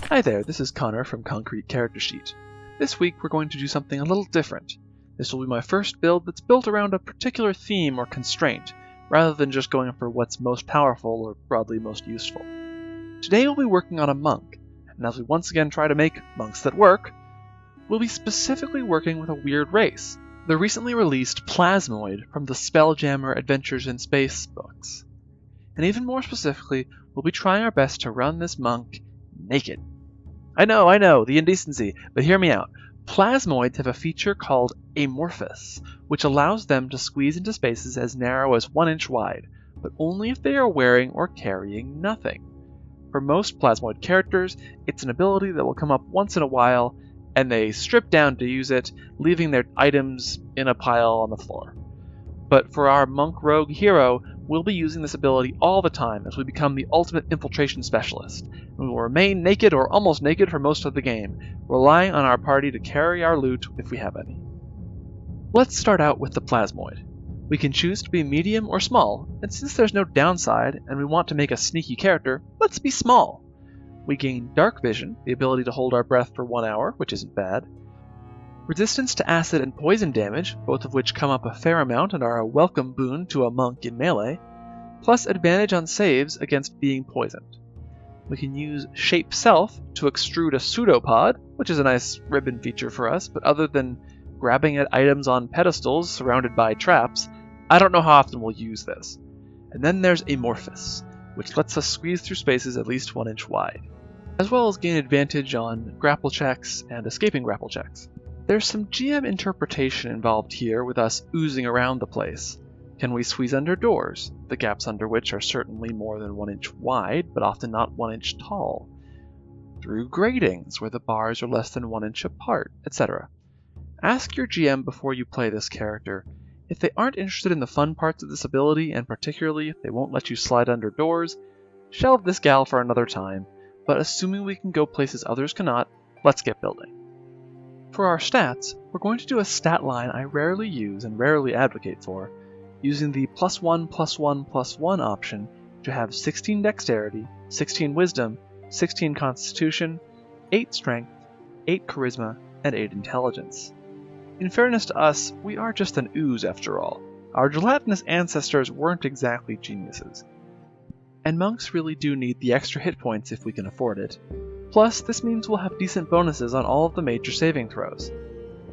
Hi there, this is Connor from Concrete Character Sheet. This week we're going to do something a little different. This will be my first build that's built around a particular theme or constraint, rather than just going for what's most powerful or broadly most useful. Today we'll be working on a monk, and as we once again try to make monks that work, we'll be specifically working with a weird race, the recently released Plasmoid from the Spelljammer Adventures in Space books. And even more specifically, we'll be trying our best to run this monk naked. I know, the indecency, but hear me out. Plasmoids have a feature called Amorphous, which allows them to squeeze into spaces as narrow as 1 inch wide, but only if they are wearing or carrying nothing. For most Plasmoid characters, it's an ability that will come up once in a while, and they strip down to use it, leaving their items in a pile on the floor. But for our monk rogue hero, we'll be using this ability all the time as we become the ultimate infiltration specialist, and we will remain naked or almost naked for most of the game, relying on our party to carry our loot if we have any. Let's start out with the Plasmoid. We can choose to be medium or small, and since there's no downside and we want to make a sneaky character, let's be small. We gain Dark Vision, the ability to hold our breath for 1 hour, which isn't bad. Resistance to acid and poison damage, both of which come up a fair amount and are a welcome boon to a monk in melee, plus advantage on saves against being poisoned. We can use Shape Self to extrude a pseudopod, which is a nice ribbon feature for us, but other than grabbing at items on pedestals surrounded by traps, I don't know how often we'll use this. And then there's Amorphous, which lets us squeeze through spaces at least 1 inch wide, as well as gain advantage on grapple checks and escaping grapple checks. There's some GM interpretation involved here with us oozing around the place. Can we squeeze under doors, the gaps under which are certainly more than 1 inch wide, but often not 1 inch tall? Through gratings, where the bars are less than 1 inch apart, etc. Ask your GM before you play this character. If they aren't interested in the fun parts of this ability, and particularly if they won't let you slide under doors, shelve this gal for another time, but assuming we can go places others cannot, let's get building. For our stats, we're going to do a stat line I rarely use and rarely advocate for, using the +1+1+1 option to have 16 dexterity, 16 wisdom, 16 constitution, 8 strength, 8 charisma, and 8 intelligence. In fairness to us, we are just an ooze after all. Our gelatinous ancestors weren't exactly geniuses. And monks really do need the extra hit points if we can afford it. Plus, this means we'll have decent bonuses on all of the major saving throws.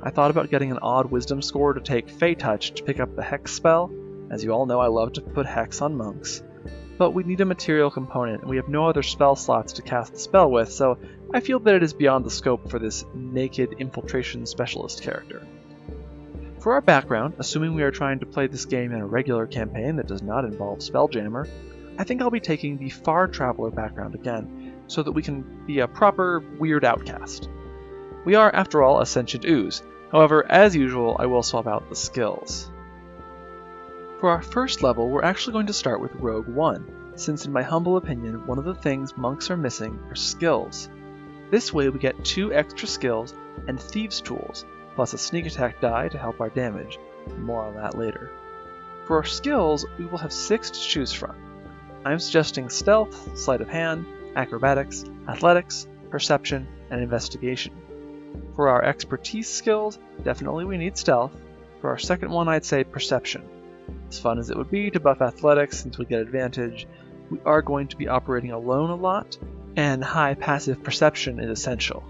I thought about getting an odd wisdom score to take Fey Touch to pick up the Hex spell, as you all know I love to put Hex on monks, but we need a material component and we have no other spell slots to cast the spell with, so I feel that it is beyond the scope for this naked infiltration specialist character. For our background, assuming we are trying to play this game in a regular campaign that does not involve Spelljammer, I think I'll be taking the Far Traveler background again, so that we can be a proper weird outcast. We are, after all, a sentient ooze. However, as usual, I will swap out the skills. For our first level, we're actually going to start with Rogue 1, since in my humble opinion, one of the things monks are missing are skills. This way we get 2 extra skills and Thieves' Tools, plus a sneak attack die to help our damage. More on that later. For our skills, we will have 6 to choose from. I'm suggesting Stealth, Sleight of Hand, Acrobatics, Athletics, Perception, and Investigation. For our expertise skills, definitely we need Stealth. For our second one, I'd say Perception. As fun as it would be to buff Athletics since we get advantage, we are going to be operating alone a lot, and high passive Perception is essential.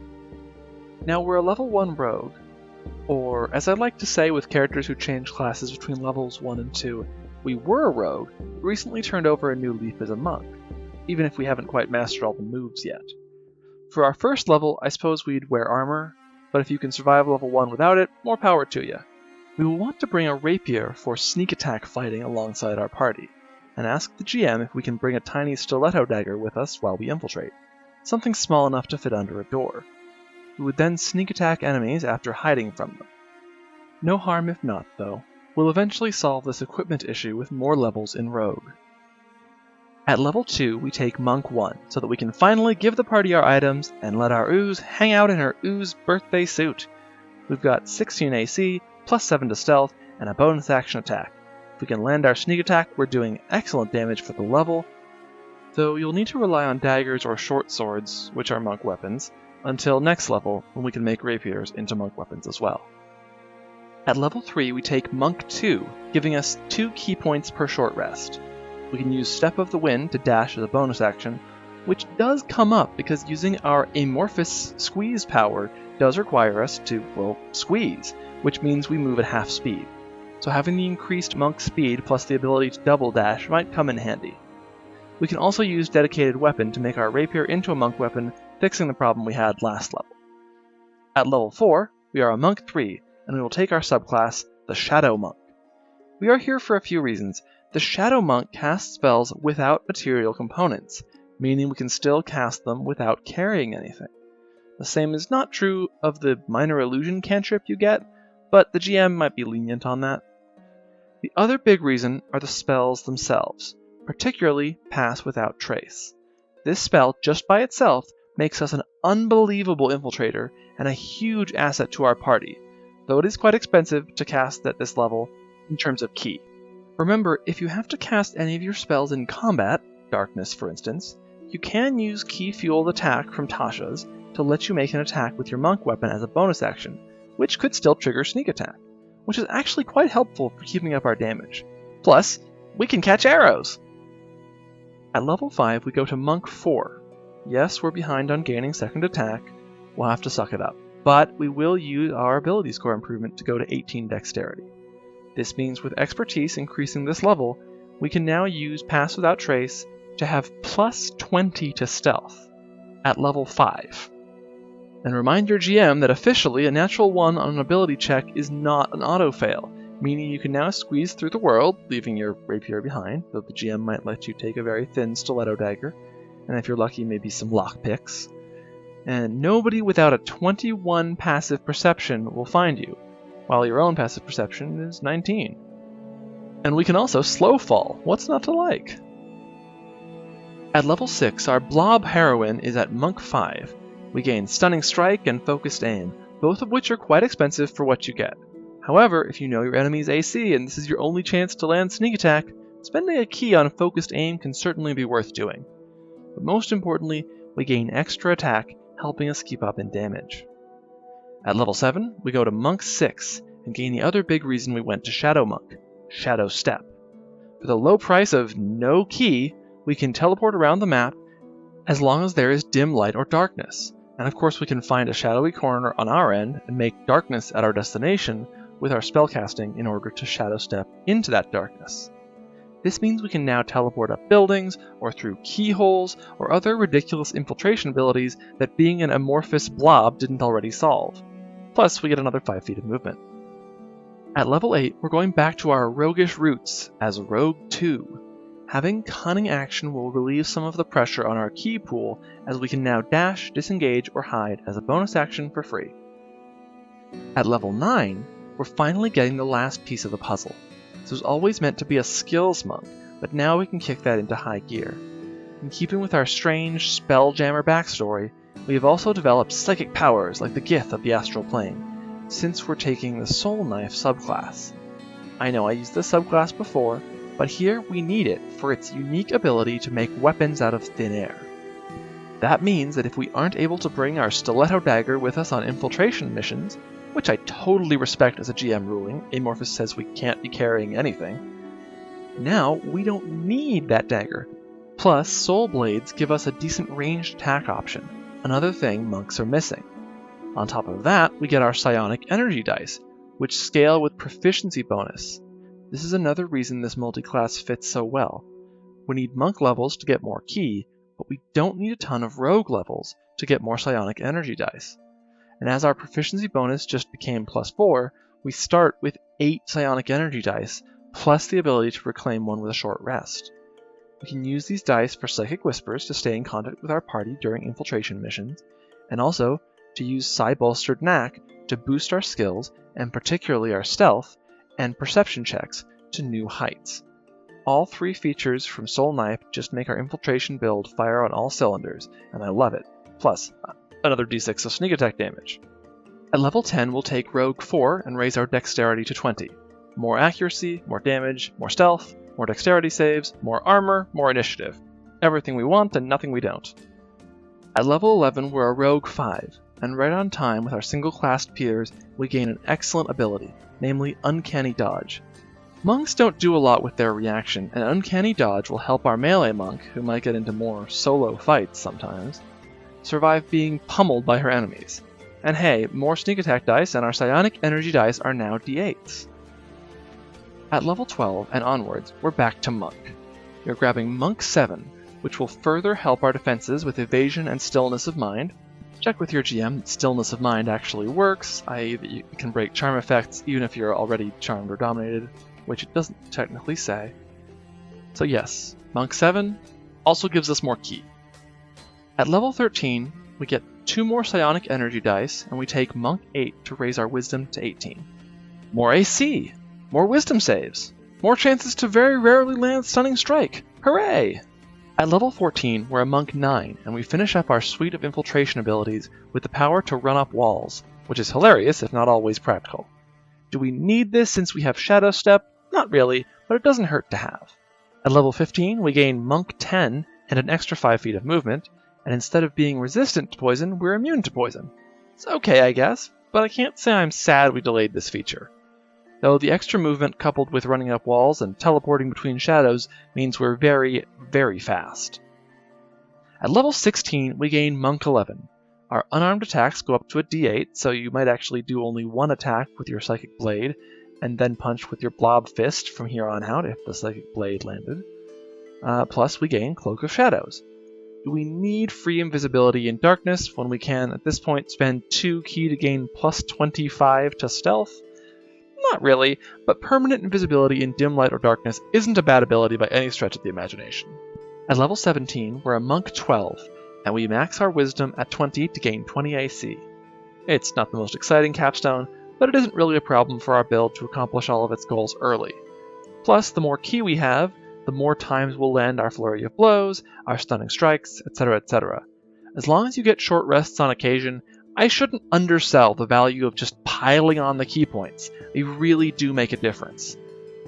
Now we're a level 1 rogue, or as I like to say with characters who change classes between levels 1 and 2, we were a rogue, but recently turned over a new leaf as a monk, even if we haven't quite mastered all the moves yet. For our first level, I suppose we'd wear armor, but if you can survive level 1 without it, more power to you. We will want to bring a rapier for sneak attack fighting alongside our party, and ask the GM if we can bring a tiny stiletto dagger with us while we infiltrate, something small enough to fit under a door. We would then sneak attack enemies after hiding from them. No harm if not, though. We'll eventually solve this equipment issue with more levels in Rogue. At level 2, we take Monk 1, so that we can finally give the party our items and let our ooze hang out in her ooze birthday suit. We've got 16 AC, plus 7 to stealth, and a bonus action attack. If we can land our sneak attack, we're doing excellent damage for the level. though you'll need to rely on daggers or short swords, which are monk weapons, until next level when we can make rapiers into monk weapons as well. At level 3 we take Monk 2, giving us 2 key points per short rest. We can use Step of the Wind to dash as a bonus action, which does come up because using our Amorphous squeeze power does require us to, well, squeeze, which means we move at half speed. So having the increased monk speed plus the ability to double dash might come in handy. We can also use Dedicated Weapon to make our rapier into a monk weapon, fixing the problem we had last level. At level 4, we are a Monk 3, and we will take our subclass, the Shadow Monk. We are here for a few reasons. The Shadow Monk casts spells without material components, meaning we can still cast them without carrying anything. The same is not true of the Minor Illusion cantrip you get, but the GM might be lenient on that. The other big reason are the spells themselves, particularly Pass Without Trace. This spell, just by itself, makes us an unbelievable infiltrator and a huge asset to our party, though it is quite expensive to cast at this level in terms of key. Remember, if you have to cast any of your spells in combat, Darkness for instance, you can use Key Fueled Attack from Tasha's to let you make an attack with your monk weapon as a bonus action, which could still trigger Sneak Attack, which is actually quite helpful for keeping up our damage. Plus, we can catch arrows! At level 5 we go to Monk 4. Yes, we're behind on gaining second attack, we'll have to suck it up, but we will use our ability score improvement to go to 18 dexterity. This means with expertise increasing this level, we can now use Pass Without Trace to have plus 20 to stealth at level 5. And remind your GM that officially a natural 1 on an ability check is not an auto-fail, meaning you can now squeeze through the world, leaving your rapier behind, though the GM might let you take a very thin stiletto dagger, and if you're lucky maybe some lockpicks. And nobody without a 21 passive perception will find you, while your own passive perception is 19. And we can also slow fall. What's not to like? At level 6, our Blob Heroine is at Monk 5. We gain Stunning Strike and Focused Aim, both of which are quite expensive for what you get. However, if you know your enemy's AC and this is your only chance to land Sneak Attack, spending a key on Focused Aim can certainly be worth doing. But most importantly, we gain extra attack, helping us keep up in damage. At level 7, we go to Monk 6 and gain the other big reason we went to Shadow Monk, Shadow Step. For the low price of no key, we can teleport around the map as long as there is dim light or darkness, and of course we can find a shadowy corner on our end and make darkness at our destination with our spellcasting in order to Shadow Step into that darkness. This means we can now teleport up buildings, or through keyholes, or other ridiculous infiltration abilities that being an amorphous blob didn't already solve. Plus, we get another 5 feet of movement. At level 8, we're going back to our roguish roots as Rogue 2. Having Cunning Action will relieve some of the pressure on our key pool, as we can now dash, disengage, or hide as a bonus action for free. At level 9, we're finally getting the last piece of the puzzle. This was always meant to be a skills monk, but now we can kick that into high gear. In keeping with our strange Spelljammer backstory, we have also developed psychic powers like the Gith of the Astral Plane, since we're taking the Soul Knife subclass. I know I used this subclass before, but here we need it for its unique ability to make weapons out of thin air. That means that if we aren't able to bring our stiletto dagger with us on infiltration missions, which I totally respect as a GM ruling, Amorphous says we can't be carrying anything, now we don't need that dagger. Plus, Soul Blades give us a decent ranged attack option, another thing monks are missing. On top of that, we get our psionic energy dice, which scale with proficiency bonus. This is another reason this multiclass fits so well. We need monk levels to get more key, but we don't need a ton of rogue levels to get more psionic energy dice. And as our proficiency bonus just became +4, we start with 8 psionic energy dice, plus the ability to reclaim one with a short rest. We can use these dice for Psychic Whispers to stay in contact with our party during infiltration missions, and also to use Psi-Bolstered Knack to boost our skills, and particularly our stealth, and perception checks to new heights. All 3 features from Soul Knife just make our infiltration build fire on all cylinders, and I love it. Plus, another d6 of sneak attack damage. At level 10, we'll take Rogue 4 and raise our dexterity to 20. More accuracy, more damage, more stealth, more dexterity saves, more armor, more initiative. everything we want and nothing we don't. At level 11, we're a Rogue 5, and right on time with our single-classed peers, we gain an excellent ability, namely Uncanny Dodge. Monks don't do a lot with their reaction, and Uncanny Dodge will help our melee monk, who might get into more solo fights sometimes, survive being pummeled by her enemies. And hey, more sneak attack dice and our psionic energy dice are now d8s. At level 12 and onwards, we're back to Monk. You're grabbing Monk 7, which will further help our defenses with evasion and stillness of mind. Check with your GM that stillness of mind actually works, i.e. that you can break charm effects even if you're already charmed or dominated, which it doesn't technically say. So yes, Monk 7 also gives us more ki. At level 13, we get 2 more psionic energy dice, and we take Monk 8 to raise our wisdom to 18. More AC! More wisdom saves! More chances to very rarely land Stunning Strike! Hooray! At level 14, we're a Monk 9, and we finish up our suite of infiltration abilities with the power to run up walls, which is hilarious if not always practical. Do we need this since we have Shadow Step? Not really, but it doesn't hurt to have. At level 15, we gain Monk 10 and an extra 5 feet of movement, and instead of being resistant to poison, we're immune to poison. It's okay, I guess, but I can't say I'm sad we delayed this feature. Though the extra movement coupled with running up walls and teleporting between shadows means we're very, very fast. At level 16, we gain Monk 11. Our unarmed attacks go up to a d8, so you might actually do only one attack with your Psychic Blade, and then punch with your Blob Fist from here on out if the Psychic Blade landed. Plus, we gain Cloak of Shadows. Do we need free invisibility in darkness when we can, at this point, spend 2 ki to gain plus 25 to stealth? Not really, but permanent invisibility in dim light or darkness isn't a bad ability by any stretch of the imagination. At level 17, we're a Monk 12, and we max our wisdom at 20 to gain 20 AC. It's not the most exciting capstone, but it isn't really a problem for our build to accomplish all of its goals early. Plus, the more ki we have, the more times we'll land our flurry of blows, our stunning strikes, etc., etc. As long as you get short rests on occasion, I shouldn't undersell the value of just piling on the key points. They really do make a difference.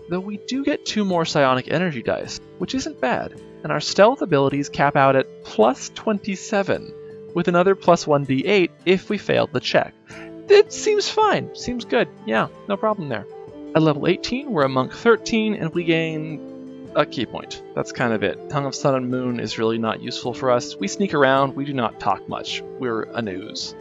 Though we do get 2 more psionic energy dice, which isn't bad, and our stealth abilities cap out at plus 27, with another plus 1d8 if we failed the check. It seems fine, seems good, yeah, no problem there. At level 18, we're a Monk 13, and we gain a key point. That's kind of it. Tongue of Sun and Moon is really not useful for us. We sneak around, we do not talk much. We're a news.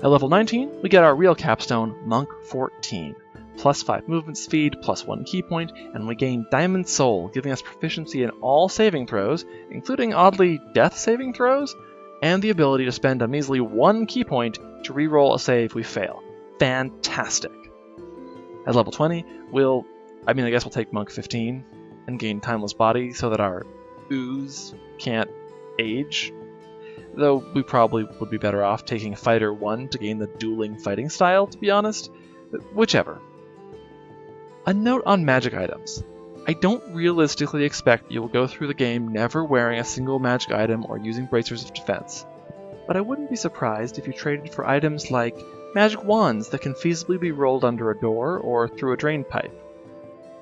At level 19, we get our real capstone, Monk 14. Plus 5 movement speed, plus 1 key point, and we gain Diamond Soul, giving us proficiency in all saving throws, including oddly death saving throws, and the ability to spend a measly 1 key point to reroll a save we fail. Fantastic. At level 20, I guess we'll take Monk 15 and gain Timeless Body so that our ooze can't age. Though we probably would be better off taking Fighter 1 to gain the dueling fighting style, to be honest. Whichever. A note on magic items. I don't realistically expect you will go through the game never wearing a single magic item or using bracers of defense. But I wouldn't be surprised if you traded for items like magic wands that can feasibly be rolled under a door or through a drain pipe.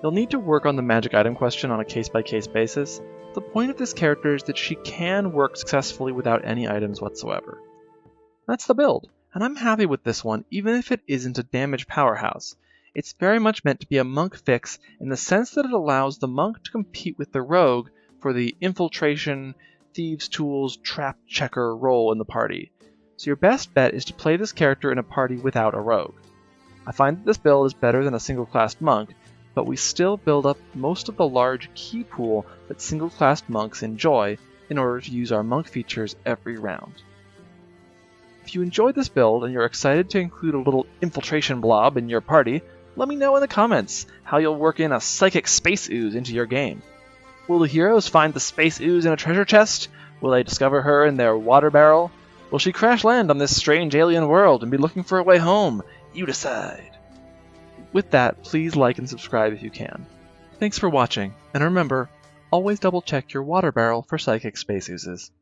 You'll need to work on the magic item question on a case-by-case basis. The point of this character is that she can work successfully without any items whatsoever. That's the build, and I'm happy with this one even if it isn't a damage powerhouse. It's very much meant to be a monk fix in the sense that it allows the monk to compete with the rogue for the infiltration, thieves' tools, trap checker role in the party. So your best bet is to play this character in a party without a rogue. I find that this build is better than a single-classed monk, but we still build up most of the large key pool that single-classed monks enjoy in order to use our monk features every round. If you enjoyed this build and you're excited to include a little infiltration blob in your party, let me know in the comments how you'll work in a psychic space ooze into your game. Will the heroes find the space ooze in a treasure chest? Will they discover her in their water barrel? Will she crash land on this strange alien world and be looking for a way home? You decide. With that, please like and subscribe if you can. Thanks for watching, and remember, always double check your water barrel for psychic space oozes.